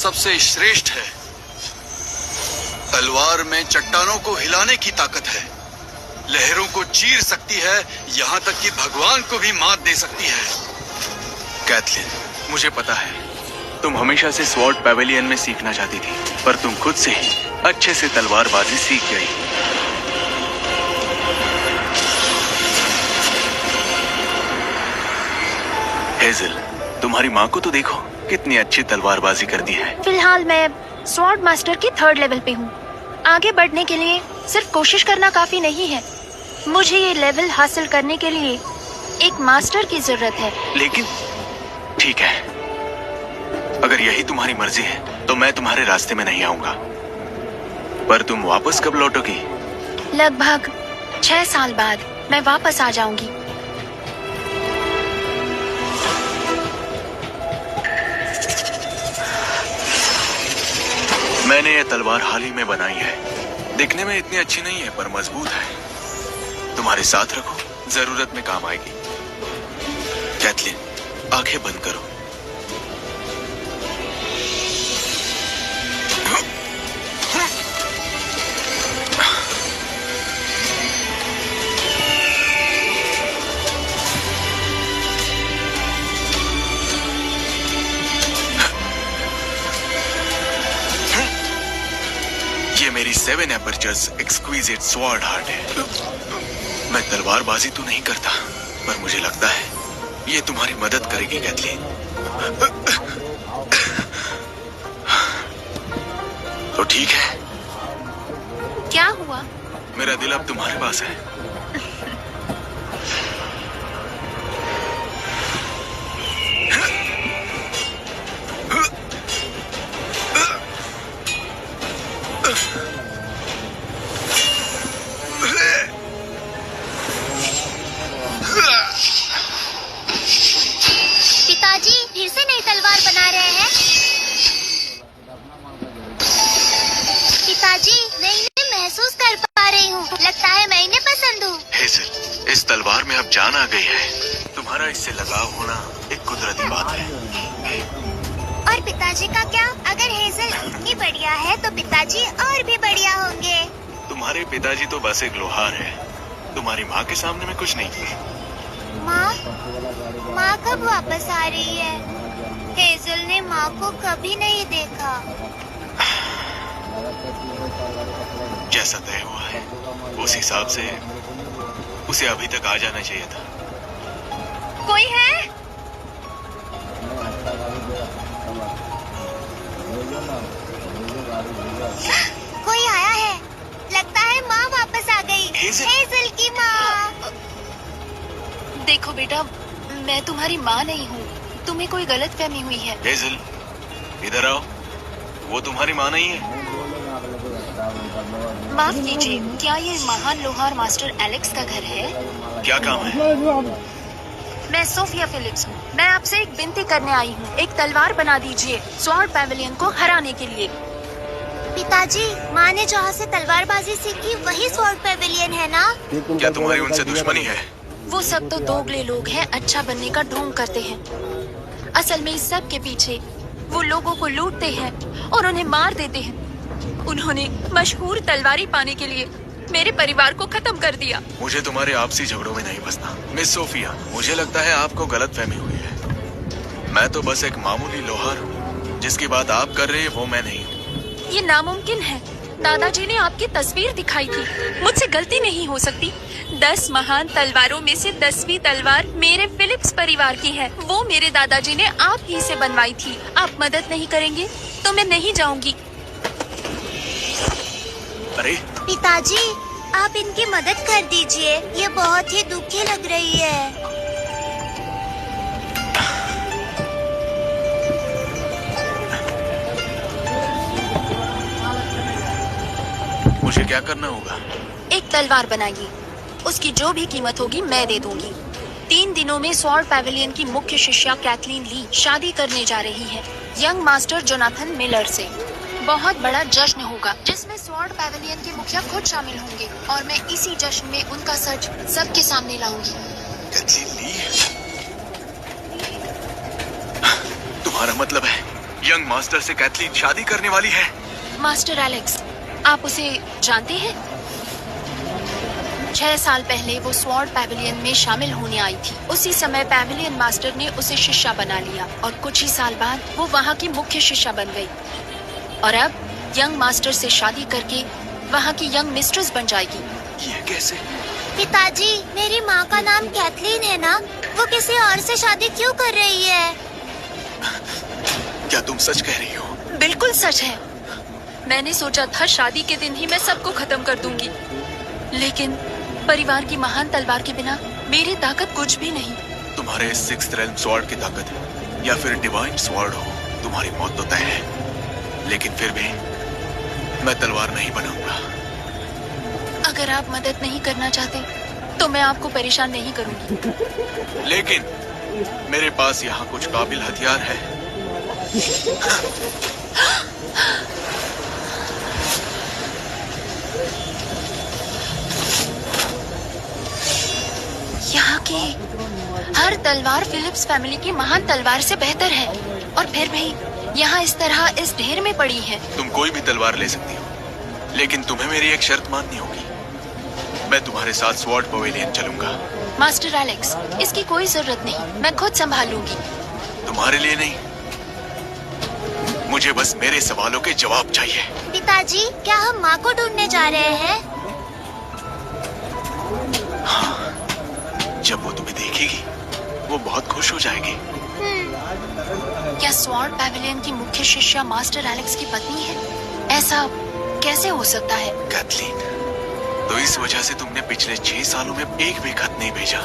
सबसे श्रेष्ठ है। तलवार में चट्टानों को हिलाने की ताकत है, लहरों को चीर सकती है, यहाँ तक कि भगवान को भी मात दे सकती है। कैथलीन, मुझे पता है तुम हमेशा से स्वॉर्ड पैवेलियन में सीखना चाहती थी, पर तुम खुद से ही अच्छे से तलवारबाजी सीख गई। हेजल, तुम्हारी माँ को तो देखो, कितनी अच्छी तलवारबाजी करती है। फिलहाल मैं स्वॉर्ड मास्टर की 3rd लेवल पे हूँ। आगे बढ़ने के लिए सिर्फ कोशिश करना काफी नहीं है, मुझे ये लेवल हासिल करने के लिए एक मास्टर की जरूरत है। लेकिन ठीक है, अगर यही तुम्हारी मर्जी है तो मैं तुम्हारे रास्ते में नहीं आऊंगा। पर तुम वापस कब लौटोगी? लगभग 6 साल बाद मैं वापस आ जाऊंगी। मैंने ये तलवार हाल ही में बनाई है। दिखने में इतनी अच्छी नहीं है पर मजबूत है। तुम्हारे साथ रखो, जरूरत में काम आएगी। कैथलीन, आंखें बंद करो। ये मेरी 7 एपर्चर्स एक्सक्विजिट स्वॉर्ड हार्ट है। मैं तलवारबाजी तो नहीं करता, पर मुझे लगता है ये तुम्हारी मदद करेगी कैथलीन। तो ठीक है। क्या हुआ? मेरा दिल अब तुम्हारे पास है। पिताजी फिर से नई तलवार बना रहे हैं। पिताजी मैं इन्हें महसूस कर पा रही हूँ, लगता है मैं इन्हें पसंद हूँ। हेजल, इस तलवार में अब जान आ गई है। तुम्हारा इससे लगाव होना एक कुदरती बात है। और पिताजी का क्या? अगर हेजल इतनी बढ़िया है तो पिताजी और भी बढ़िया होंगे। तुम्हारे पिताजी तो बस एक लोहार है। तुम्हारी माँ के सामने में कुछ नहीं। माँ कब वापस आ रही है? हेजल ने माँ को कभी नहीं देखा। जैसा तय हुआ है उस हिसाब से उसे अभी तक आ जाना चाहिए था। कोई है? कोई आया है, लगता है माँ वापस आ गई। हेजल की माँ। देखो बेटा, मैं तुम्हारी माँ नहीं हूँ, तुम्हें कोई गलतफहमी हुई है। हेजल, इधर आओ। वो तुम्हारी माँ नहीं है। माफ कीजिए, क्या ये महान लोहार मास्टर एलेक्स का घर है? क्या काम है? मैं सोफिया फिलिप्स हूँ। मैं आपसे एक विनती करने आई हूँ, एक तलवार बना दीजिए स्वॉर्ड पैवेलियन को हराने के लिए। पिताजी, माँ ने जहाँ से तलवारबाजी सीखी वही स्वॉर्ड पैवेलियन है ना? क्या तुम्हारी उनसे दुश्मनी है? वो सब तो दोगले लोग हैं, अच्छा बनने का ढोंग करते हैं। असल में इस सब के पीछे वो लोगों को लूटते हैं और उन्हें मार देते हैं। उन्होंने मशहूर तलवारी पाने के लिए मेरे परिवार को खत्म कर दिया। मुझे तुम्हारे आपसी झगड़ों में नहीं फंसना। मिस सोफिया, मुझे लगता है आपको गलतफहमी हुई है। मैं तो बस एक मामूली लोहार हूँ। जिसकी बात आप कर रहे हैं वो मैं नहीं हूँ। ये नामुमकिन है। दादाजी ने आपकी तस्वीर दिखाई थी। मुझसे गलती नहीं हो सकती। 10 महान तलवारों में से 10वीं तलवार मेरे फिलिप्स परिवार की है। वो मेरे दादाजी ने आप ही से बनवाई थी। आप मदद नहीं करेंगे तो मैं नहीं जाऊंगी। अरे पिताजी, आप इनकी मदद कर दीजिए, ये बहुत ही दुखी लग रही है। मुझे क्या करना होगा? एक तलवार बनाइए, उसकी जो भी कीमत होगी मैं दे दूंगी। 3 दिनों में स्वॉर्ड पैवेलियन की मुख्य शिष्या कैथलीन ली शादी करने जा रही है यंग मास्टर जोनाथन मिलर से। बहुत बड़ा जश्न होगा जिसमें स्वॉर्ड पैवेलियन के मुखिया खुद शामिल होंगे और मैं इसी जश्न में उनका सच सबके सामने लाऊंगी। कैथलीन ली? तुम्हारा मतलब है यंग मास्टर से कैथलीन शादी करने वाली है। मास्टर एलेक्स, आप उसे जानते हैं? 6 साल पहले वो स्वॉर्ड पैविलियन में शामिल होने आई थी। उसी समय पैविलियन मास्टर ने उसे शिष्या बना लिया और कुछ ही साल बाद वो वहाँ की मुख्य शिष्या बन गई। और अब यंग मास्टर से शादी करके वहाँ की यंग मिस्ट्रेस बन जाएगी। ये कैसे? पिताजी, मेरी माँ का नाम कैथलीन है ना, वो किसी और से शादी क्यों कर रही है? क्या तुम सच कह रही हो? बिल्कुल सच है। मैंने सोचा था शादी के दिन ही मैं सबको खत्म कर दूंगी, लेकिन परिवार की महान तलवार के बिना मेरी ताकत कुछ भी नहीं। तुम्हारे सिक्स्थ रेल्म स्वॉर्ड की ताकत या फिर डिवाइन स्वॉर्ड हो, तुम्हारी मौत तो तय है। लेकिन फिर भी मैं तलवार नहीं बनाऊंगा। अगर आप मदद नहीं करना चाहते तो मैं आपको परेशान नहीं करूंगी। लेकिन मेरे पास यहाँ कुछ काबिल हथियार है। यहाँ की हर तलवार फिलिप्स फैमिली की महान तलवार से बेहतर है, और फिर भी यहाँ इस तरह इस ढेर में पड़ी है। तुम कोई भी तलवार ले सकती हो, लेकिन तुम्हें मेरी एक शर्त माननी होगी। मैं तुम्हारे साथ स्वॉर्ड पवेलियन चलूंगा। मास्टर एलेक्स, इसकी कोई जरूरत नहीं, मैं खुद संभाल लूंगी। तुम्हारे लिए नहीं, मुझे बस मेरे सवालों के जवाब चाहिए। पिताजी, क्या हम माँ को ढूंढने जा रहे हैं? हाँ, जब वो तुम्हें देखेगी वो बहुत खुश हो जाएगी। क्या स्वॉर्ड पैविलियन की मुख्य शिष्या मास्टर एलेक्स की पत्नी है? ऐसा कैसे हो सकता है? कैथलीन, तो इस वजह से तुमने पिछले 6 सालों में एक भी खत नहीं भेजा।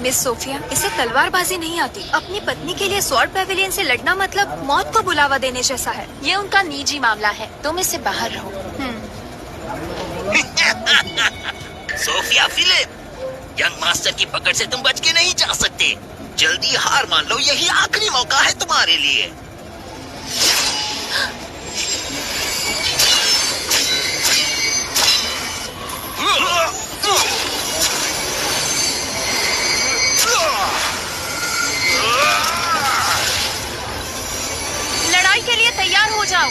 मिस सोफिया, इसे तलवारबाजी नहीं आती। अपनी पत्नी के लिए स्वॉर्ड पैविलियन से लड़ना मतलब मौत को बुलावा देने जैसा है। ये उनका निजी मामला है, तुम इससे बाहर रहो। सोफिया फिलिप, यंग मास्टर की पकड़ से तुम बच के नहीं जा सकते। जल्दी हार मान लो, यही आखिरी मौका है तुम्हारे लिए। लड़ाई के लिए तैयार हो जाओ।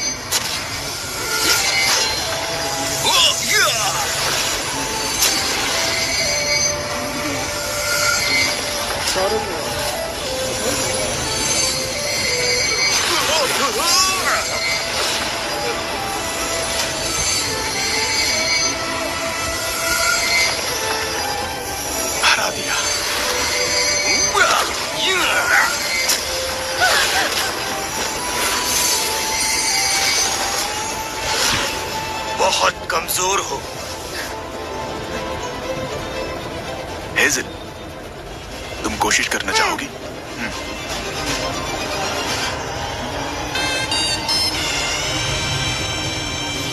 हरा दिया। बहुत कमजोर हो। हेजल, तुम कोशिश करना चाहोगी?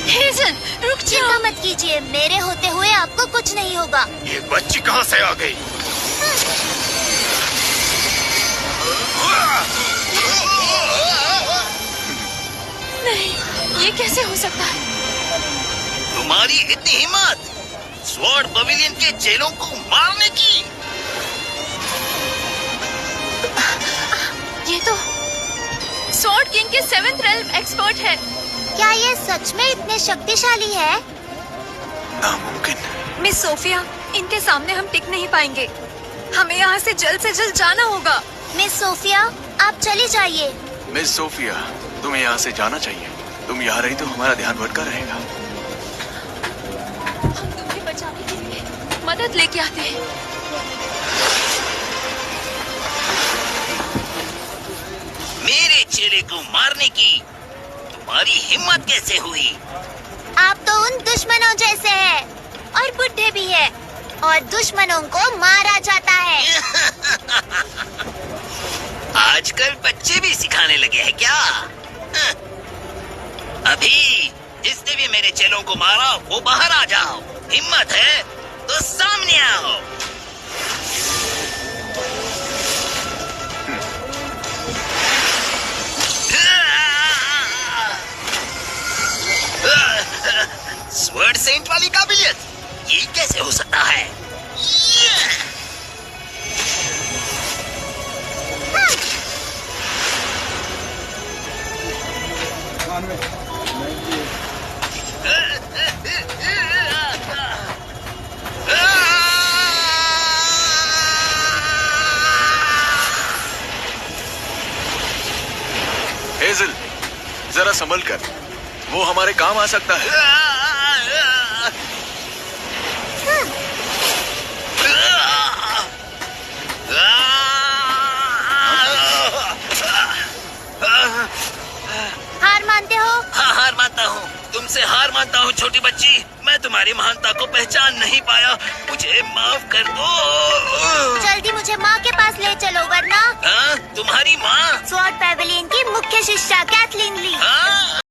हेजल, रुक जाओ। चिंता मत कीजिए, मेरे होते हुए आपको कुछ नहीं होगा। ये बच्ची कहाँ से आ गई? नहीं, ये कैसे हो सकता है? तुम्हारी इतनी हिम्मत स्वॉर्ड पवेलियन के चेलों को मारने की? ये तो स्वॉर्ड किंग के 7th रेल्म एक्सपर्ट है। क्या ये सच में इतने शक्तिशाली है? नामुमकिन। मिस सोफिया, इनके सामने हम टिक नहीं पाएंगे। हमें यहाँ से जल्द जाना होगा। मिस सोफिया, आप चली जाइए। मिस सोफिया, तुम्हें यहाँ से जाना चाहिए। तुम यहाँ रही तो हमारा ध्यान भटका रहेगा। हम तुम्हें बचाने के लिए मदद लेके आते हैं। मेरे चेले को मारने की तुम्हारी हिम्मत कैसे हुई? आप तो उन दुश्मनों जैसे हैं, और बुढ़े भी हैं, और दुश्मनों को मारा जाता है। आजकल बच्चे भी सिखाने लगे हैं क्या? अभी जिसने भी मेरे चेलों को मारा वो बाहर आ जाओ। हिम्मत है तो सामने आओ। स्वॉर्ड सेंट वाली काबिलियत, ये कैसे हो सकता है? जरा संभल कर, वो हमारे काम आ सकता है। हार मानते हो? हाँ, हार मानता हूँ। तुमसे हार मानता हूँ छोटी बच्ची। मैं तुम्हारी महानता को पहचान नहीं पाया। मुझे माफ कर दो। जल्दी मुझे माँ के पास ले चलो, वरना हाँ, तुम्हारी माँ? स्वॉर्ड पैवेलियन की मुख्य शिष्या कैथलीन ली। हाँ?